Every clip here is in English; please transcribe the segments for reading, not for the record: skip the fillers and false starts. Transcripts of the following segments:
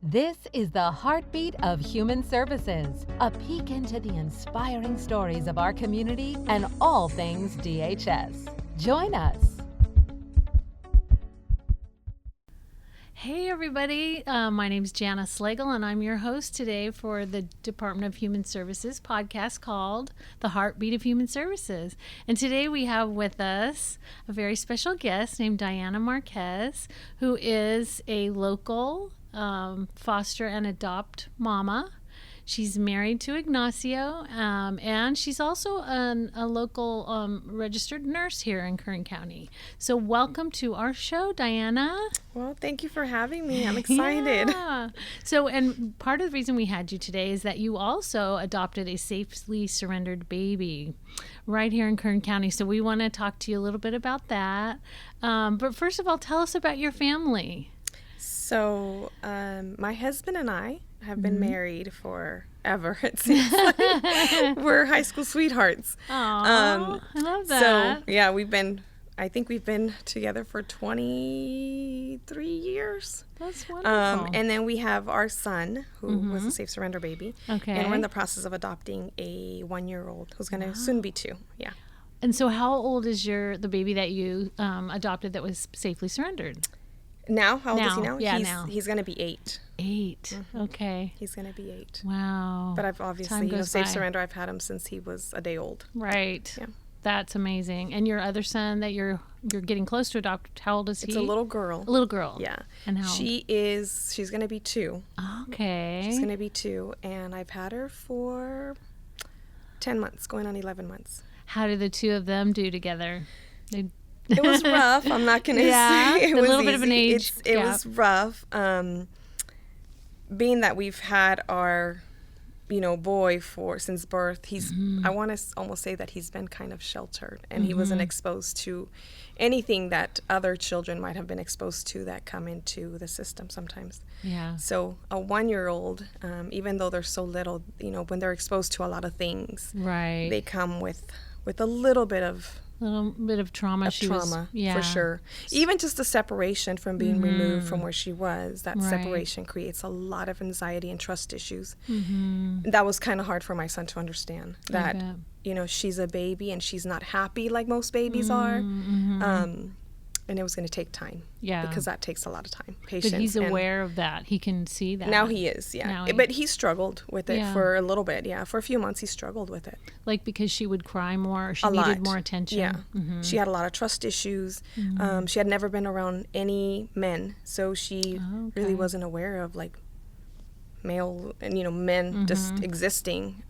This is the Heartbeat of Human Services, a peek into the inspiring stories of our community and all things DHS. Join us. Hey everybody, my name is Jana Slagle and I'm your host today for the Department of Human Services podcast called The Heartbeat of Human Services. And today we have with us a very special guest named Diana Marquez, who is a local foster and adopt mama. She's married to Ignacio, and she's also a local registered nurse here in Kern County. So welcome to our show, Diana. Well, thank you for having me. I'm excited. Yeah. So, and part of the reason we had you today is that you also adopted a safely surrendered baby right here in Kern County. So we want to talk to you a little bit about that. But first of all, tell us about your family. So, my husband and I have been married forever. It seems like we're high school sweethearts. Aww, I love that. So, yeah, I think we've been together for 23 years. That's wonderful. And then we have our son, who was a safe surrender baby. Okay. And we're in the process of adopting a 1-year-old who's going to soon be 2. Yeah. And so how old is the baby that you adopted that was safely surrendered? Now? How old is he now? Yeah, now. He's going to be 8. 8. Okay. He's going to be 8. Wow. But I've obviously, safe surrender, I've had him since he was a day old. Right. Yeah. That's amazing. And your other son that you're getting close to adopt, how old is he? It's a little girl. A little girl. Yeah. And how old? She's going to be 2. Okay. She's going to be 2, and I've had her for 10 months, going on 11 months. How did the two of them do together? It was rough. I'm not going to say it was a little easy. bit of an age It gap. was rough. Being that we've had our, boy since birth, I want to almost say that he's been kind of sheltered, and he wasn't exposed to anything that other children might have been exposed to that come into the system sometimes. Yeah. So a 1-year-old, even though they're so little, when they're exposed to a lot of things, Right. they come with a little bit of trauma. For sure. Even just the separation from being removed from where she was, that Right. separation creates a lot of anxiety and trust issues. That was kind of hard for my son to understand, that she's a baby and she's not happy like most babies are. And it was going to take time. Yeah. Because that takes a lot of time, patience. But he's aware of that. He can see that. Now he is, yeah. But he struggled with it for a little bit, yeah. For a few months, he struggled with it. Like because she would cry more, or she A needed lot. more attention. Yeah. She had a lot of trust issues. She had never been around any men, so she really wasn't aware of like male and men just existing.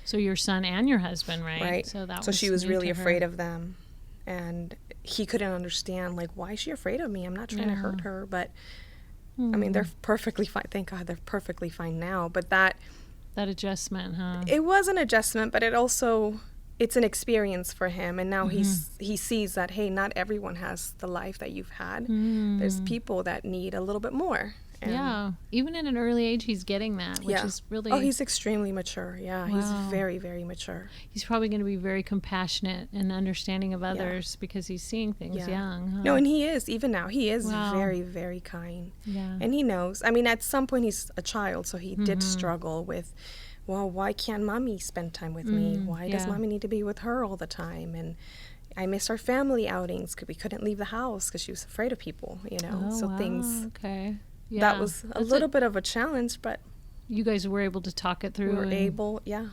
So your son and your husband, right? Right. So she was new really to her. afraid of them, and he couldn't understand, like, why is she afraid of me? I'm not trying to hurt her, but I mean, they're perfectly fine. Thank God they're perfectly fine now. But that adjustment, huh? It was an adjustment, but it's an experience for him. And now he sees that, hey, not everyone has the life that you've had. There's people that need a little bit more. And yeah. Even at an early age, he's getting that, which is really... Oh, he's extremely mature. Yeah, Wow. He's very, very mature. He's probably going to be very compassionate and understanding of others because he's seeing things young. Huh? No, and he is. Even now, he is Wow. very, very kind. Yeah. And he knows. I mean, at some point, he's a child, so he did struggle with, well, why can't mommy spend time with me? Why does mommy need to be with her all the time? And I miss our family outings because we couldn't leave the house because she was afraid of people, Oh, so wow. things... Okay. Yeah. That was a little bit of a challenge, but you guys were able to talk it through. we were able, yeah.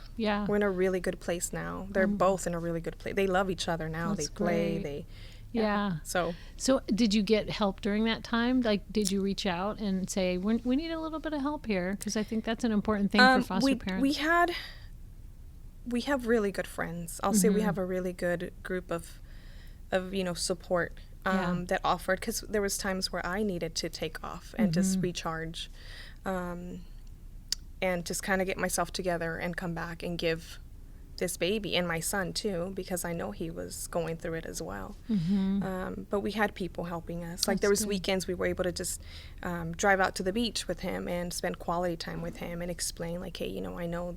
We're in a really good place now. They're both in a really good place. They love each other now. That's they play. great. Yeah. So did you get help during that time? Like, did you reach out and say, we need a little bit of help here? Because I think that's an important thing for foster parents. We have really good friends. I'll say we have a really good group of support. That offered, because there was times where I needed to take off and just recharge and just kind of get myself together and come back and give this baby and my son too, because I know he was going through it as well. But we had people helping us. Like there was weekends we were able to just drive out to the beach with him and spend quality time with him and explain like, hey, I know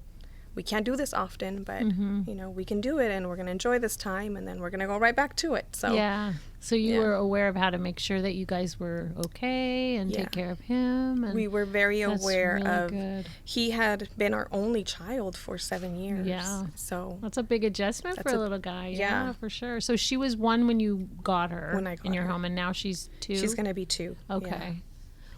we can't do this often, but you know, we can do it, and we're going to enjoy this time, and then we're going to go right back to it. So yeah. So you were aware of how to make sure that you guys were okay and take care of him. And we were very aware really of. good. He had been our only child for 7 years. Yeah. So That's a big adjustment for a little guy. Yeah, for sure. So she was 1 when you got her When I got in your her. home, and now she's 2. she's going to be 2. Okay.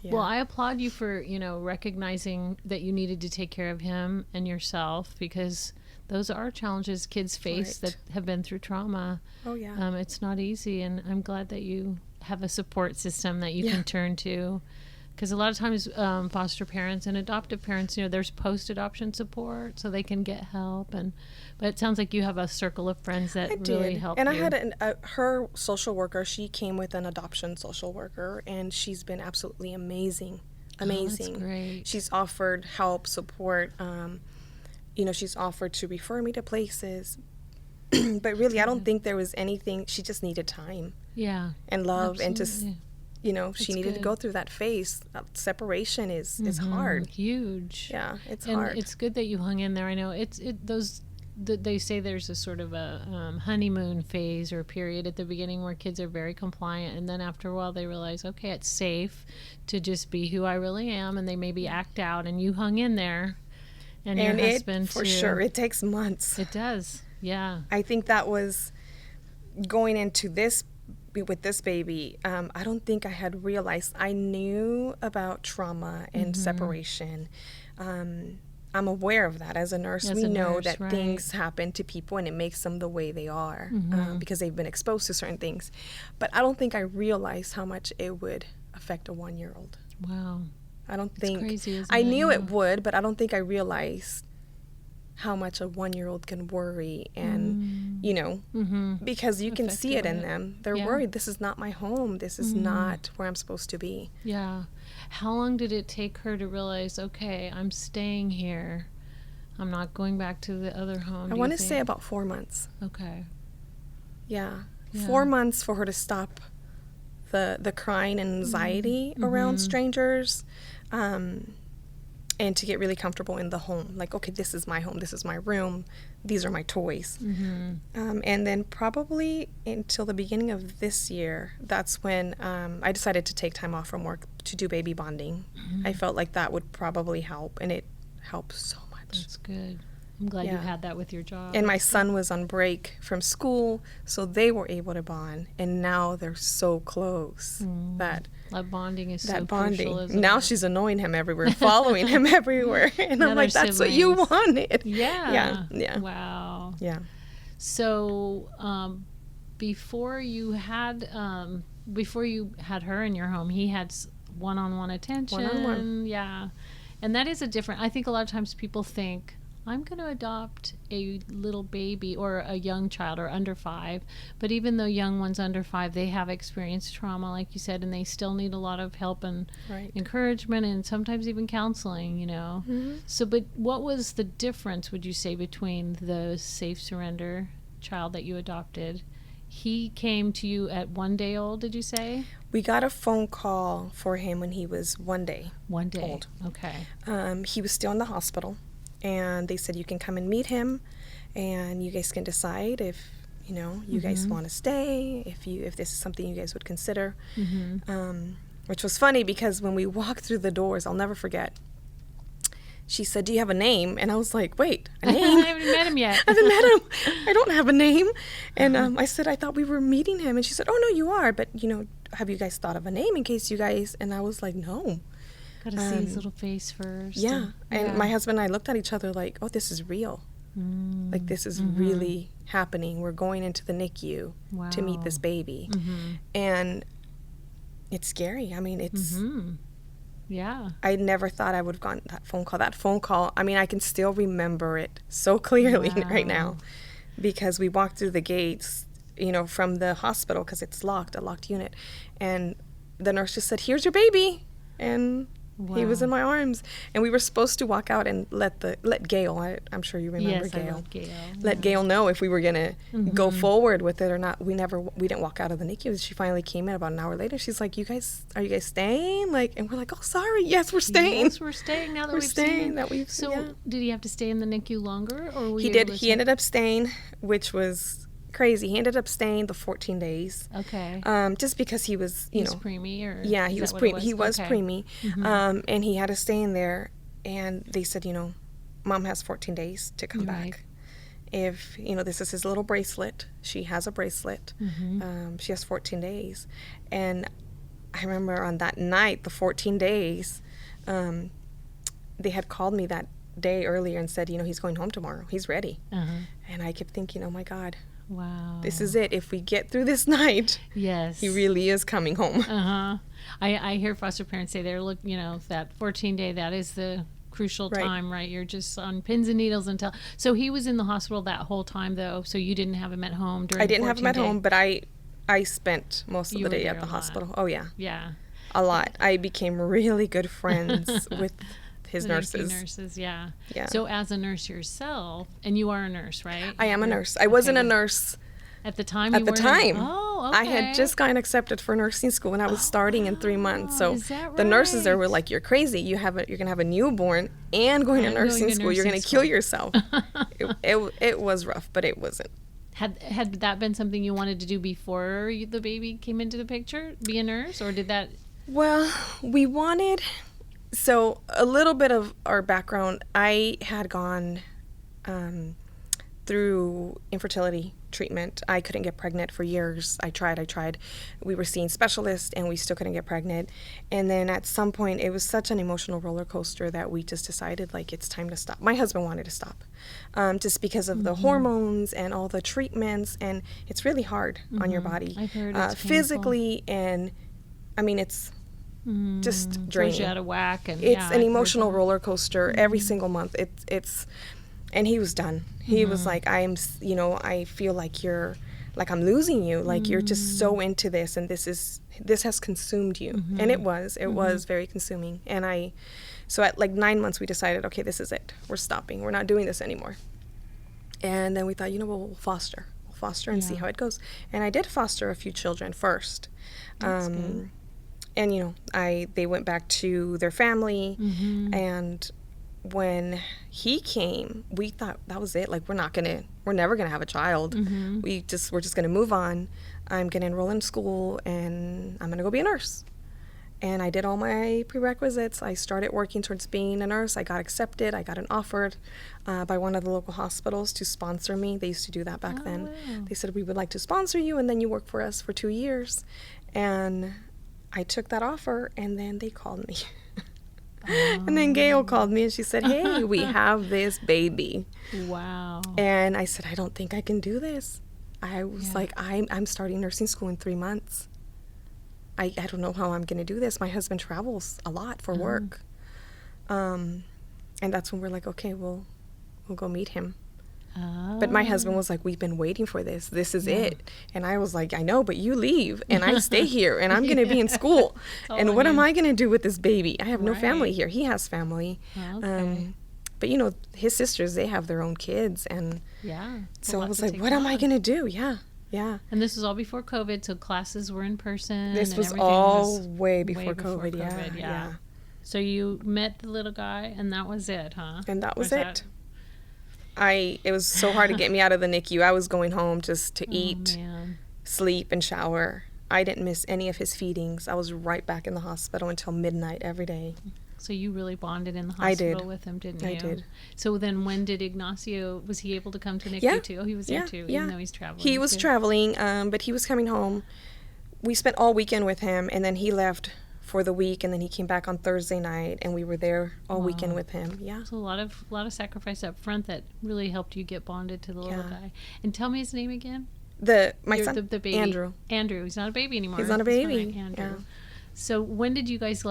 Yeah. Well, I applaud you for, you know, recognizing that you needed to take care of him and yourself, because those are challenges kids face Right. that have been through trauma. Oh, yeah. It's not easy, and I'm glad that you have a support system that you can turn to. Because a lot of times foster parents and adoptive parents, you know, there's post-adoption support so they can get help. But it sounds like you have a circle of friends that really help and you. I had her social worker. She came with an adoption social worker, and she's been absolutely amazing. Amazing. That's great. She's offered help, support. You know, she's offered to refer me to places. But really, I don't think there was anything. She just needed time Yeah. and love, and to, Absolutely. you know, she That's needed to good. go through that phase. Separation is hard. Huge. Yeah, it's And hard. it's good that you hung in there. I know they say there's a sort of a honeymoon phase or period at the beginning where kids are very compliant, and then after a while they realize, okay, it's safe to just be who I really am, and they maybe act out, and you hung in there, and your husband for too. sure, it takes months. It does. Yeah. I think that was going into this with this baby. I don't think I had realized. I knew about trauma and separation. I'm aware of that as a nurse. As we a know nurse, that right. things happen to people, and it makes them the way they are because they've been exposed to certain things. But I don't think I realized how much it would affect a 1-year-old. Wow. I don't think crazy, isn't I it? knew Yeah. it would, but I don't think I realized how much a 1-year-old can worry, and you know, because you can see it in Affected by it. them. They're Yeah. worried. This is not my home. This is not where I'm supposed to be. Yeah. How long did it take her to realize, okay, I'm staying here, I'm not going back to the other home? I want to say about 4 months. Okay. Yeah. Yeah. 4 months for her to stop the crying and anxiety around strangers, and to get really comfortable in the home. Like, okay, this is my home. This is my room. These are my toys. And then probably until the beginning of this year, that's when I decided to take time off from work to do baby bonding. I felt like that would probably help, and it helped so much. That's good. I'm glad you Yeah. had that with your job. And my son was on break from school, so they were able to bond, and now they're so close that bonding is so that bonding. crucial, isn't Now it? she's annoying him everywhere, following him everywhere, and I'm Another like, that's what you siblings. wanted. Yeah. Yeah. Wow. Yeah. So, before you had her in your home, he had one-on-one attention. One-on-one. Yeah. And that is a different, I think a lot of times people think, I'm going to adopt a little baby or a young child or under 5. But even though young ones under 5, they have experienced trauma, like you said, and they still need a lot of help and Right. encouragement and sometimes even counseling, you know. So, but what was the difference, would you say, between the safe surrender child that you adopted? He came to you at 1 day old, did you say? We got a phone call for him when he was 1 day. 1 day. Old. Okay. He was still in the hospital, and they said you can come and meet him, and you guys can decide if you guys want to stay, if this is something you guys would consider. Which was funny because when we walked through the doors, I'll never forget. She said, "Do you have a name?" And I was like, "Wait, a I name? haven't met him yet. I haven't met him. I don't have a name." And I said, "I thought we were meeting him." And she said, "Oh no, you are. But have you guys thought of a name in case you guys?" And I was like, "No." Gotta see his little face first. Yeah. And my husband and I looked at each other like, "Oh, this is real. Like, this is really happening. We're going into the NICU to meet this baby." And it's scary. I mean, it's... Yeah. I never thought I would have gotten that phone call. That phone call, I mean, I can still remember it so clearly right now, because we walked through the gates, from the hospital, because it's locked, a locked unit. And the nurse just said, "Here's your baby." And He was in my arms, and we were supposed to walk out and let Gail. I'm sure you remember Yes, Gail. I love Gail. Let Gail know if we were gonna go forward with it or not. We didn't walk out of the NICU. She finally came in about an hour later. She's like, are you guys staying? Like, and we're like, oh, sorry. Yes, we're staying. Yes, we're staying now that we've seen you. So did he have to stay in the NICU longer, or were he did? He ended up staying, which was crazy. He ended up staying the 14 days. Okay. Just because he was, he was preemie, or yeah, he was preemie. He was preemie, Mm-hmm. and he had to stay in there. And they said, Mom has 14 days to come back. If this is his little bracelet. She has a bracelet. Mm-hmm. She has 14 days, and I remember on that night, the 14 days, they had called me that day earlier and said, he's going home tomorrow. He's ready. And I kept thinking, oh my God. Wow. This is it. If we get through this night, yes, he really is coming home. I hear foster parents say that 14-day, that is the crucial time, right? You're just on pins and needles until. So he was in the hospital that whole time, though. So you didn't have him at home during. I didn't have him at 14-day. home, but I spent most of the day at the hospital. Oh yeah. Yeah. A lot. I became really good friends with his nurses. Nurses, yeah. Yeah. So as a nurse yourself, and you are a nurse, right? I am a nurse. I wasn't a nurse at the time. At the time. Oh, okay. I had just gotten accepted for nursing school when I was starting in 3 months. So is that the nurses there were right? like, "You're crazy. You're gonna have a newborn and going to nursing school. You're gonna kill yourself." It was rough, but it wasn't. Had that been something you wanted to do before the baby came into the picture? Be a nurse, or did that? Well, we wanted. So a little bit of our background, I had gone through infertility treatment. I couldn't get pregnant for years. I tried. We were seeing specialists and we still couldn't get pregnant. And then at some point, it was such an emotional roller coaster that we just decided, like, it's time to stop. My husband wanted to stop just because of the hormones and all the treatments. And it's really hard on your body. I've heard it's physically, and I mean, it's just draining. Throws you out of whack, and it's an emotional roller coaster every single month. It's and he was done. He was like, I feel like I'm losing you. Like you're just so into this, and this has consumed you. And it was very consuming. And so at like 9 months we decided, okay, this is it. We're stopping. We're not doing this anymore. And then we thought, we'll foster and see how it goes. And I did foster a few children first. That's good. And they went back to their family, and when he came, we thought that was it. Like we're never gonna have a child. We're just gonna move on. I'm gonna enroll in school, and I'm gonna go be a nurse. And I did all my prerequisites. I started working towards being a nurse. I got accepted. I got an offer by one of the local hospitals to sponsor me. They used to do that back then. Wow. They said, we would like to sponsor you, and then you work for us for 2 years. And I took that offer, and then they called me. And then Gail called me, and she said, hey, we have this baby. Wow. And I said, I don't think I can do this. I was like, I'm starting nursing school in 3 months. I don't know how I'm going to do this. My husband travels a lot for work. And that's when we're like, okay, we'll go meet him. But my husband was like, we've been waiting for this. This is it. And I was like, I know, but you leave and I stay here and I'm going to be in school. And what am I going to do with this baby? I have no family here. He has family. Okay. But his sisters, they have their own kids. And so I was like, what am I going to do? Yeah. And this was all before COVID, so classes were in person. This and was everything all was way before COVID. Yeah. So you met the little guy, and that was it, huh? And that was it. It was so hard to get me out of the NICU. I was going home just to eat, sleep, and shower. I didn't miss any of his feedings. I was right back in the hospital until midnight every day. So you really bonded in the hospital with him, didn't you? I did. So then when did Ignacio, was he able to come to NICU too? Oh, he was there too, even though he's traveling. He was traveling, but he was coming home. We spent all weekend with him, and then he left for the week, and then he came back on Thursday night, and we were there all weekend with him. Yeah. So a lot of sacrifice up front that really helped you get bonded to the little guy. And tell me his name again. My son, the baby. Andrew. He's not a baby anymore. He's not a baby. Right, Andrew. Yeah. So when did you guys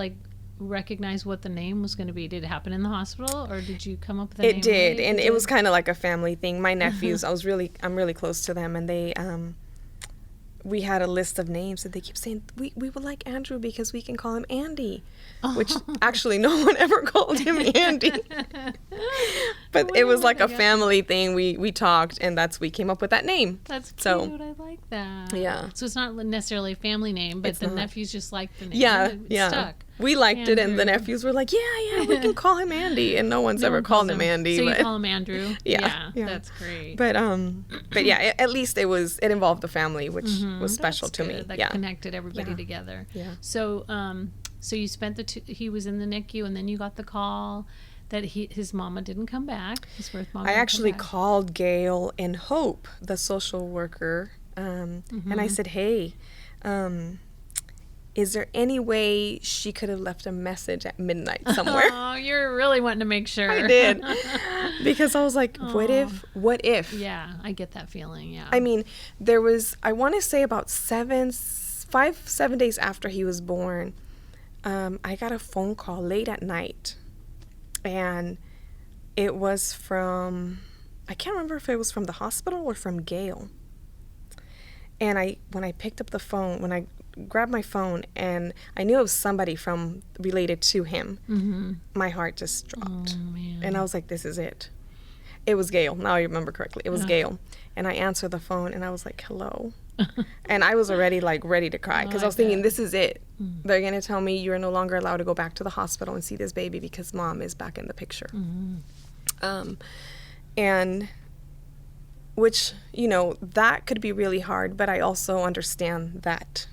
recognize what the name was going to be? Did it happen in the hospital, or did you come up with a name? It did, and it was kind of like a family thing. My nephews, I'm really close to them, and they we had a list of names that they keep saying, we would like Andrew because we can call him Andy, which actually no one ever called him Andy. But it was like a family thing. We talked, and we came up with that name. That's cute. So, I like that. Yeah. So it's not necessarily a family name, but It's the not. nephews just liked the name. Yeah, It yeah. stuck. We liked it, and the Andrew. nephews were like, yeah, we can call him Andy, and no one's No ever one called calls him Andy. So but, you call him Andrew? Yeah, yeah. That's great. but yeah, at least it involved the family, which was special That's to good. me. That connected everybody Yeah. together. Yeah. So, so you spent he was in the NICU, and then you got the call that his mama didn't come back. His birth mom. I didn't come actually back. called Gail and Hope, the social worker, and I said, hey, is there any way she could have left a message at midnight somewhere? Oh, you're really wanting to make sure. I did. Because I was like, what if? Yeah, I get that feeling. Yeah. I mean, there was, I want to say about 7 days after he was born, I got a phone call late at night. And it was from, I can't remember if it was from the hospital or from Gail. And when I picked up the phone, when I grabbed my phone and I knew it was somebody related to him, my heart just dropped. Oh, man. And I was like, this is it. It was Gail. Now I remember correctly. It was Gail. And I answered the phone and I was like, hello. And I was already like ready to cry because I was thinking, this is it. They're going to tell me you're no longer allowed to go back to the hospital and see this baby because mom is back in the picture. And which, that could be really hard, but I also understand that,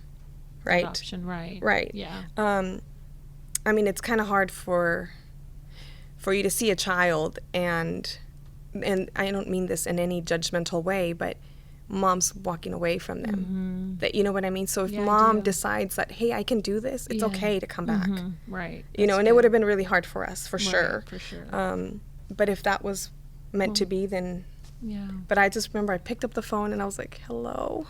right? Adoption, right. Right. Yeah. I mean, it's kind of hard for you to see a child and I don't mean this in any judgmental way, but mom's walking away from them. That, you know what I mean? So if Yeah, I mom do. decides that, hey, I can do this, it's okay to come back. Right. And That's it good. would have been really hard for us, for sure. For sure. But if that was meant to be, then... Yeah. But I just remember I picked up the phone and I was like, hello.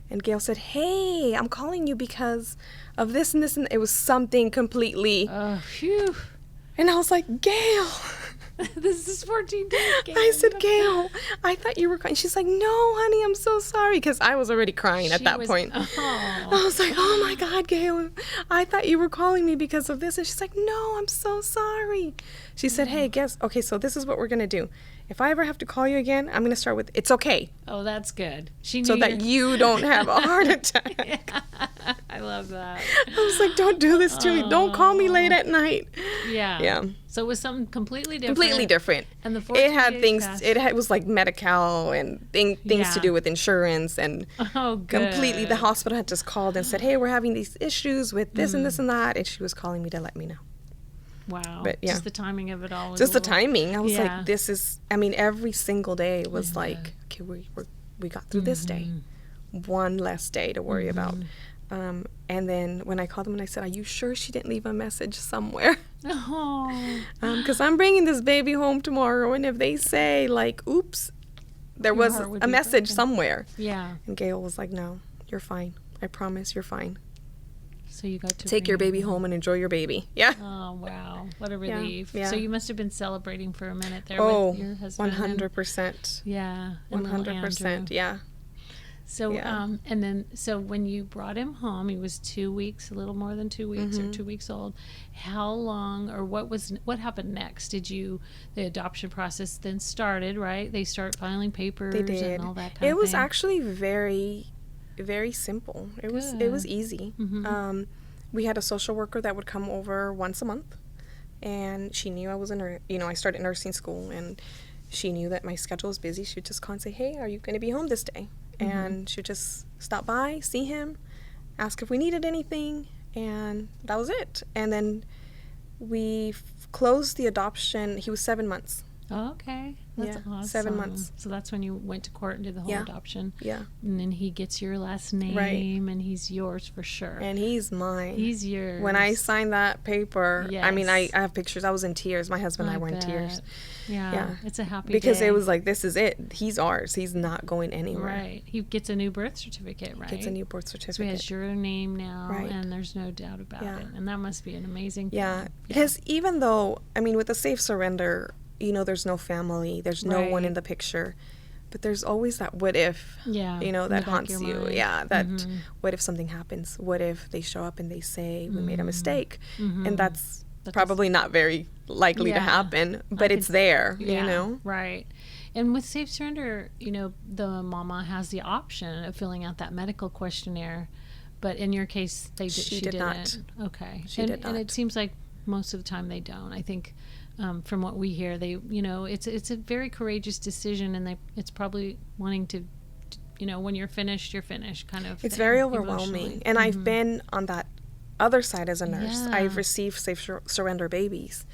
And Gail said, hey, I'm calling you because of this and this. And it was something completely... Oh, phew. And I was like, Gail... This is 14 days. I said, Gail, I thought you were crying. She's like, no, honey, I'm so sorry. Because I was already crying at that point. Oh. I was like, oh, my God, Gail, I thought you were calling me because of this. And she's like, no, I'm so sorry. She said, hey, okay, so this is what we're going to do. If I ever have to call you again, I'm going to start with, it's okay. Oh, that's good. She knew So that you don't have a heart attack. I love that. I was like, don't do this to me. Don't call me late at night. Yeah. Yeah. So it was something completely different. Completely different. And the 14 it had days things. passed. It was like Medi-Cal and things Yeah. to do with insurance and Oh, good. completely. The hospital had just called and said, "Hey, we're having these issues with this and this and that," and she was calling me to let me know. Wow. But, yeah. Just the timing of it all. Was Just a the little- timing. I was Yeah. like, "This is." I mean, every single day was like, "Okay, we got through this day. One less day to worry about." And then when I called them and I said, "Are you sure she didn't leave a message somewhere?" Oh. Because I'm bringing this baby home tomorrow, and if they say like, "Oops," there Your was heart would a be message broken. somewhere. Yeah. And Gail was like, "No, you're fine. I promise you're fine. So you got to Take your bring- baby home and enjoy your baby." Yeah. Oh, wow. What a Yeah, relief. yeah. So you must have been celebrating for a minute there Oh, with your husband. 100%. Yeah. and little 100%. Andrew. Yeah. So, Yeah. and then, so when you brought him home, he was 2 weeks, a little more than 2 weeks Mm-hmm. or 2 weeks old. How long, or what happened next? The adoption process then started, right? They start filing papers They did. and all that kind of thing. It was actually very, very simple. It was Good. easy. Mhm. We had a social worker that would come over once a month, and she knew I was I started nursing school, and she knew that my schedule was busy. She would just call and say, "Hey, are you going to be home this day?" And she would just stop by, see him, ask if we needed anything, and that was it. And then we closed the adoption. He was 7 months. Oh, okay. That's Yeah, awesome. 7 months. So that's when you went to court and did the whole Yeah. adoption. Yeah. And then he gets your last name, and he's yours for sure. And he's mine. He's yours. When I signed that paper, I mean, I Yes. have pictures. I was in tears. My husband and I were in bet. tears. Yeah, Yeah. it's a happy Because day. it was like, this is it. He's ours. He's not going anywhere. Right. He gets a new birth certificate, right? Gets a new birth So he certificate. has your name now, Right. and there's no doubt about Yeah. it. And that must be an amazing Yeah. thing. Because even though, I mean, with the safe surrender, there's no family, there's no one Right. in the picture. but there's always that what if, Yeah. you know, in the that back of haunts your you. mind. Yeah, that what if something happens? What if they show up and they say we made a mistake? And that's probably not very likely to Yeah. happen, but it's there, you know? Right. And with Safe Surrender, you know, the mama has the option of filling out that medical questionnaire, but in your case, she did didn't. not. Okay. She and, did not. And it seems like most of the time they don't. I think from what we hear, they, you know, it's a very courageous decision, and it's probably wanting to, you know, when you're finished kind of It's thing, very overwhelming. emotionally. And I've been on that other side as a nurse. Yeah. I've received Safe Surrender babies.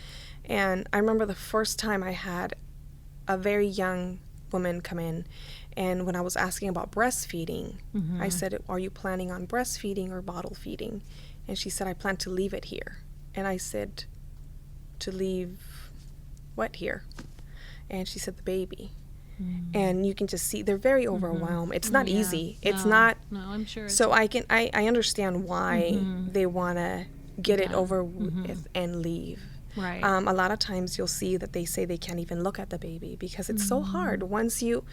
And I remember the first time I had a very young woman come in, and when I was asking about breastfeeding, I said, are you planning on breastfeeding or bottle feeding? And she said, I plan to leave it here. And I said, to leave what here? And she said, the baby. And you can just see they're very overwhelmed. It's not easy. It's not. No, I'm sure. So I understand why they want to get it over with and leave. Right. A lot of times you'll see that they say they can't even look at the baby because it's so hard. Once you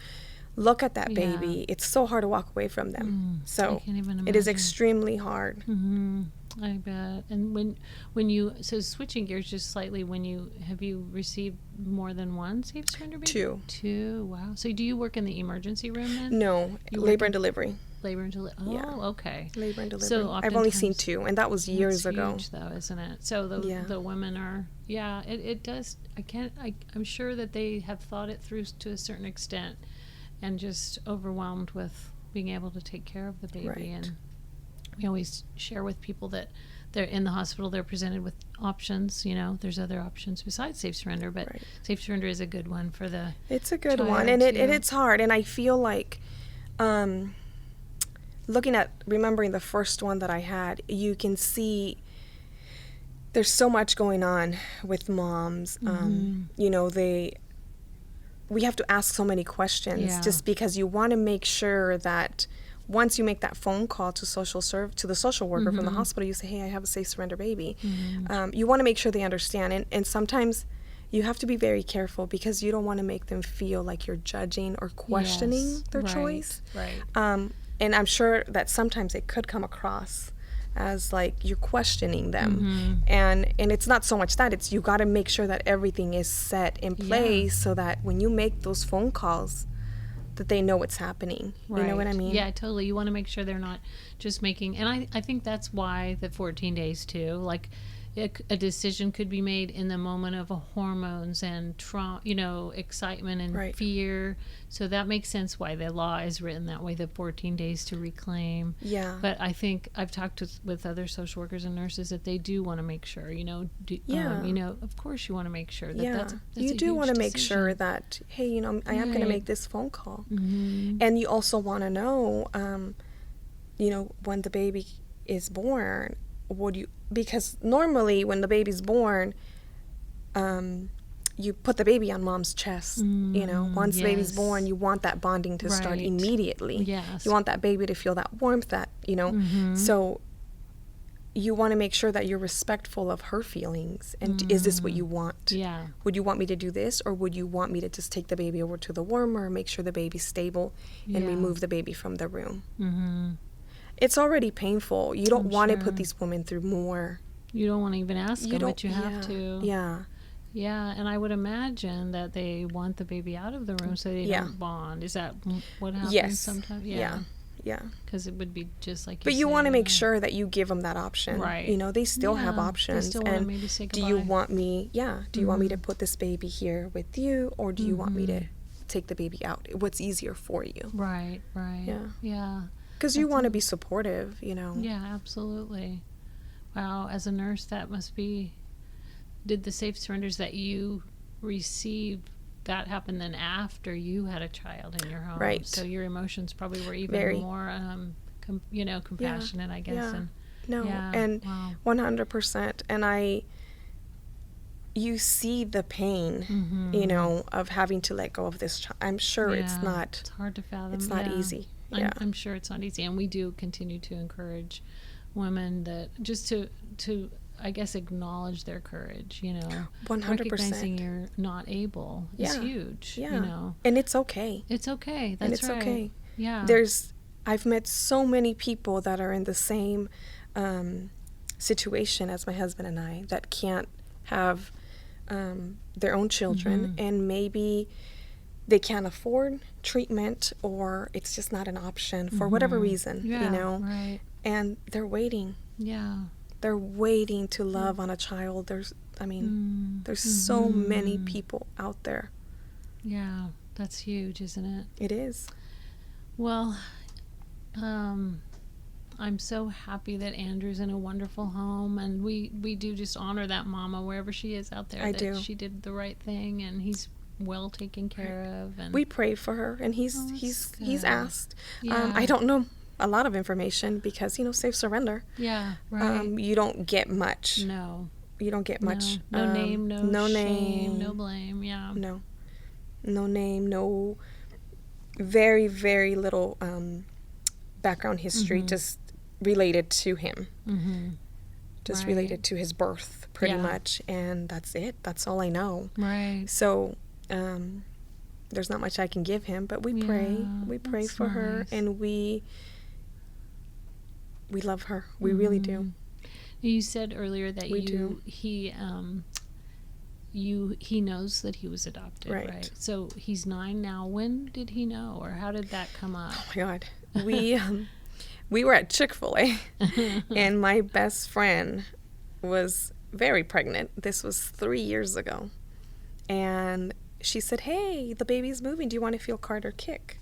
look at that baby, it's so hard to walk away from them. So I can't even it is imagine. extremely hard. I bet. And when you, so switching gears just slightly, have you received more than one Safe Surrender baby? Two. Wow. So do you work in the emergency room then? No, labor and delivery. Labor and delivery. Oh, Yeah. okay. Labor and delivery. So I've only seen oftentimes- 2, and that was years That's ago. huge, though, isn't it? So the women are, it does. I'm sure that they have thought it through to a certain extent, and just overwhelmed with being able to take care of the baby. Right. And we always share with people that they're in the hospital, they're presented with options. You know, there's other options besides Safe Surrender, but Safe Surrender is a good one for the. It's a good child one, and too. it's hard, and I feel like. Remembering the first one that I had, you can see there's so much going on with moms. You know, we have to ask so many questions just because you want to make sure that once you make that phone call to the social worker from the hospital, you say, hey, I have a Safe Surrender baby. You want to make sure they understand, and sometimes you have to be very careful because you don't want to make them feel like you're judging or questioning their choice. Right. And I'm sure that sometimes it could come across as like you're questioning them. And it's not so much that, it's you got to make sure that everything is set in place so that when you make those phone calls that they know what's happening. Right. You know what I mean? Yeah, totally. You want to make sure they're not just making, and I think that's why the 14 days too, like a decision could be made in the moment of hormones and trauma, you know, excitement and fear. So that makes sense why the law is written that way, the 14 days to reclaim. Yeah. But I think I've talked with other social workers and nurses that they do want to make sure, you know, you know, of course you want to make sure that that's you do want to make sure that, hey, you know, I am going to make this phone call. And you also want to know, you know, when the baby is born, because normally when the baby's born, you put the baby on mom's chest. You know, once the baby's born, you want that bonding to start immediately. Yes. You want that baby to feel that warmth, that, you know. So you want to make sure that you're respectful of her feelings. And is this what you want? Yeah. Would you want me to do this, or would you want me to just take the baby over to the warmer, make sure the baby's stable, and remove the baby from the room? It's already painful. You don't want to put these women through more. You don't want to even ask them, but you have to. Yeah. Yeah, and I would imagine that they want the baby out of the room so they don't bond. Is that what happens sometimes? Yeah. Because it would be just like. But you want to make sure that you give them that option. Right. You know, they still have options. They still want to maybe say goodbye. Do you want me? Yeah. Do you want me to put this baby here with you, or do you want me to take the baby out? What's easier for you? Right. Yeah. Because you want to be supportive, you know. Yeah, absolutely. Wow, as a nurse, that must be. Did the Safe Surrenders that you received, that happen then after you had a child in your home? Right. So your emotions probably were even more, compassionate, I guess. Yeah. And, and 100%. And you see the pain, you know, of having to let go of this child. I'm sure it's hard to fathom. It's not easy. Yeah. I'm sure it's not easy, and we do continue to encourage women that just to I guess, acknowledge their courage, 100%. Recognizing you're not able is Yeah. huge, Yeah. And it's okay. It's okay. That's And it's right. okay. Yeah. I've met so many people that are in the same situation as my husband and I that can't have their own children, and maybe they can't afford treatment, or it's just not an option for whatever reason, Right. and they're waiting. Yeah. They're waiting to love on a child. There's so many people out there. Yeah. That's huge, isn't it? It is. Well, I'm so happy that Andrew's in a wonderful home, and we do just honor that mama wherever she is out there. I that do. She did the right thing, and he's well taken care of. And We prayed for her, and he's good. asked. Yeah. I don't know a lot of information because safe surrender. Yeah. Right. You don't get much. No. You don't get much. No name, no shame, name, no blame. Yeah. no name, no very, very little background history, just related to him, just Right. related to his birth, pretty Yeah. much, and that's it. That's all I know. Right. So there's not much I can give him, but we pray. Yeah, We pray that's for her, nice. and we love her. We really do. You said earlier that We do. he knows that he was adopted, Right. right? So he's 9 now. When did he know, or how did that come up? Oh my God, we were at Chick-fil-A, and my best friend was very pregnant. This was 3 years ago, and she said, "Hey, the baby's moving. Do you want to feel Carter kick?"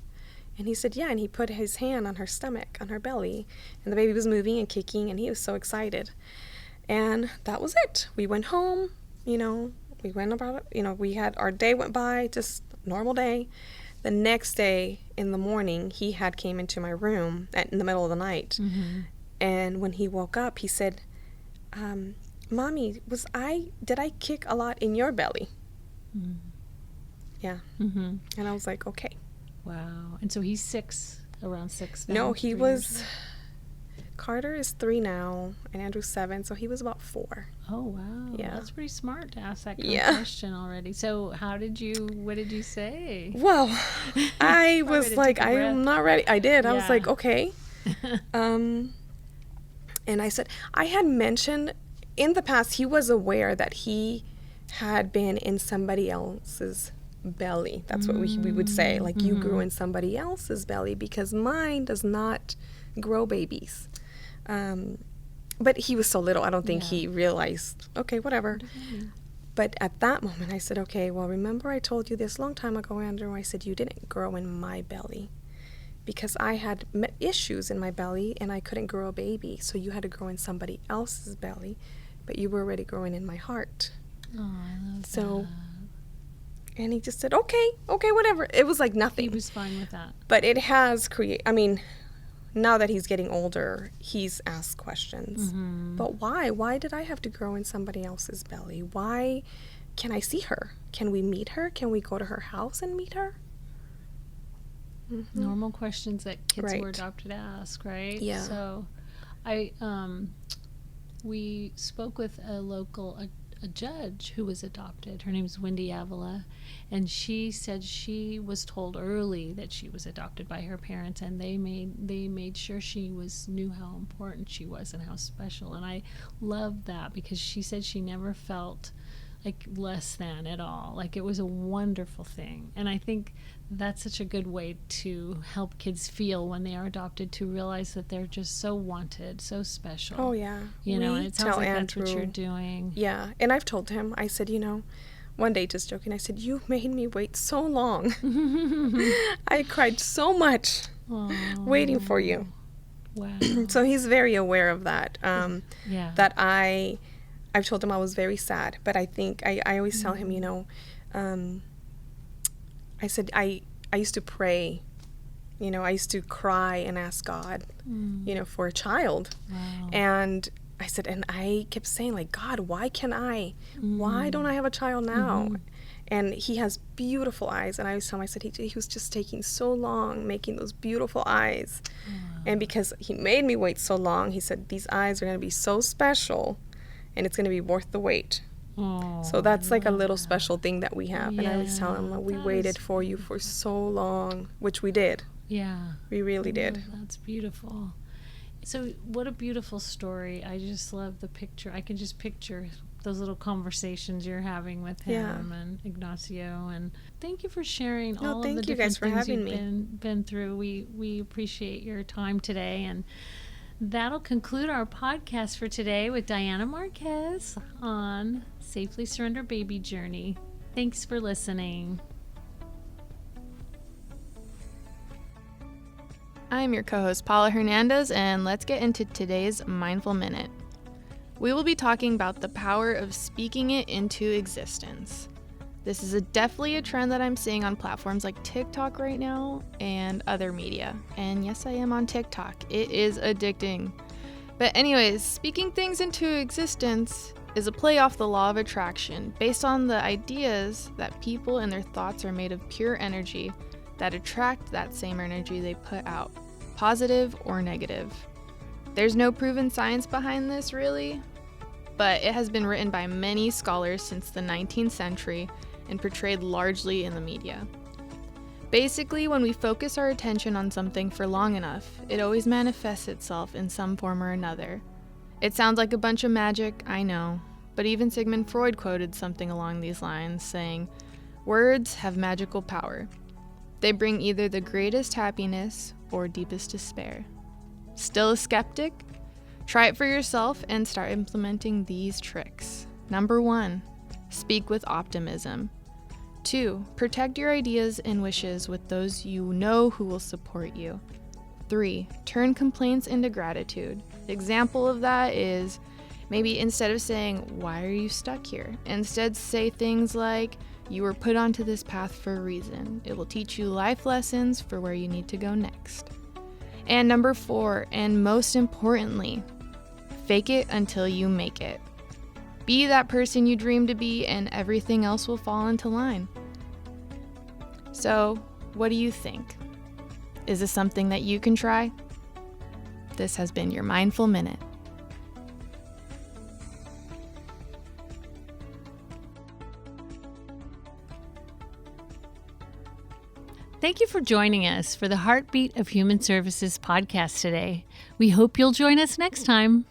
And he said, "Yeah." And he put his hand on her stomach, on her belly, and the baby was moving and kicking, and he was so excited. And that was it. We went home, we went about it, we had our day went by, just normal day. The next day in the morning, he had came into my room in the middle of the night. And when he woke up, he said, "Mommy, did I kick a lot in your belly?" Yeah. And I was like, okay. Wow. And so he's 6, around 6 now? No, he 3 was, years Carter is 3 now, and Andrew's 7, so he was about 4. ago? Oh, wow. Yeah. That's pretty smart to ask that kind Yeah. of question already. So what did you say? Well, I Probably was to like, take a breath. I'm not ready. I did. I was Yeah. like, okay. And I said, I had mentioned in the past, he was aware that he had been in somebody else's belly. That's what we would say. Like, you grew in somebody else's belly, because mine does not grow babies. But he was so little, I don't think Yeah. he realized, okay, whatever. But at that moment, I said, okay, well, remember I told you this long time ago, Andrew? I said, you didn't grow in my belly, because I had issues in my belly and I couldn't grow a baby. So you had to grow in somebody else's belly, but you were already growing in my heart. Oh, I love So, that. and he just said, okay, whatever. It was like nothing. He was fine with that. But it has now that he's getting older, he's asked questions. But why? Why did I have to grow in somebody else's belly? Why can I see her? Can we meet her? Can we go to her house and meet her? Normal questions that kids who are Right. adopted ask, right? Yeah. So we spoke with a judge who was adopted. Her name's Wendy Avila, and she said she was told early that she was adopted by her parents, and they made sure she knew how important she was and how special. And I loved that, because she said she never felt like less than at all. Like, it was a wonderful thing. And I think that's such a good way to help kids feel when they are adopted, to realize that they're just so wanted, so special. Oh, yeah. And We it sounds tell like that's what Andrew- you're doing. Yeah, and I've told him, I said, one day just joking, I said, you made me wait so long. I cried so much waiting for you. Wow. So he's very aware of that. Yeah. That I've told him I was very sad, but I think I always tell him, I said, I used to pray, I used to cry and ask God, for a child. Wow. And I said, and I kept saying, like, God, why can't I? Why don't I have a child now? And he has beautiful eyes. And I always tell him, I said, he was just taking so long making those beautiful eyes. And because he made me wait so long, he said, these eyes are going to be so special. and it's going to be worth the wait. Oh, So that's like a little special thing that we have. And I was telling him, Yeah, we that waited is for you for so long, which we did. Yeah. We really did. Oh, that's beautiful. So what a beautiful story. I just love the picture. I can just picture those little conversations you're having with him and Ignacio. And thank you for sharing No, all of thank the you different guys for things having you've me. been through. We appreciate your time today. And that'll conclude our podcast for today with Diana Marquez on Safely Surrender Baby Journey. Thanks for listening. I'm your co-host Paula Hernandez, and let's get into today's Mindful Minute. We will be talking about the power of speaking it into existence. This is definitely a trend that I'm seeing on platforms like TikTok right now and other media. And yes, I am on TikTok. It is addicting. But anyways, speaking things into existence is a play off the law of attraction based on the ideas that people and their thoughts are made of pure energy that attract that same energy they put out, positive or negative. There's no proven science behind this, really, but it has been written by many scholars since the 19th century and portrayed largely in the media. Basically, when we focus our attention on something for long enough, it always manifests itself in some form or another. It sounds like a bunch of magic, I know, but even Sigmund Freud quoted something along these lines, saying, "Words have magical power. They bring either the greatest happiness or deepest despair." Still a skeptic? Try it for yourself and start implementing these tricks. Number 1, speak with optimism. 2, protect your ideas and wishes with those you know who will support you. 3, turn complaints into gratitude. Example of that is maybe instead of saying, "Why are you stuck here?" instead say things like, "You were put onto this path for a reason. It will teach you life lessons for where you need to go next." And number 4, and most importantly, fake it until you make it. Be that person you dream to be, and everything else will fall into line. So, what do you think? Is this something that you can try? This has been your Mindful Minute. Thank you for joining us for the Heartbeat of Human Services podcast today. We hope you'll join us next time.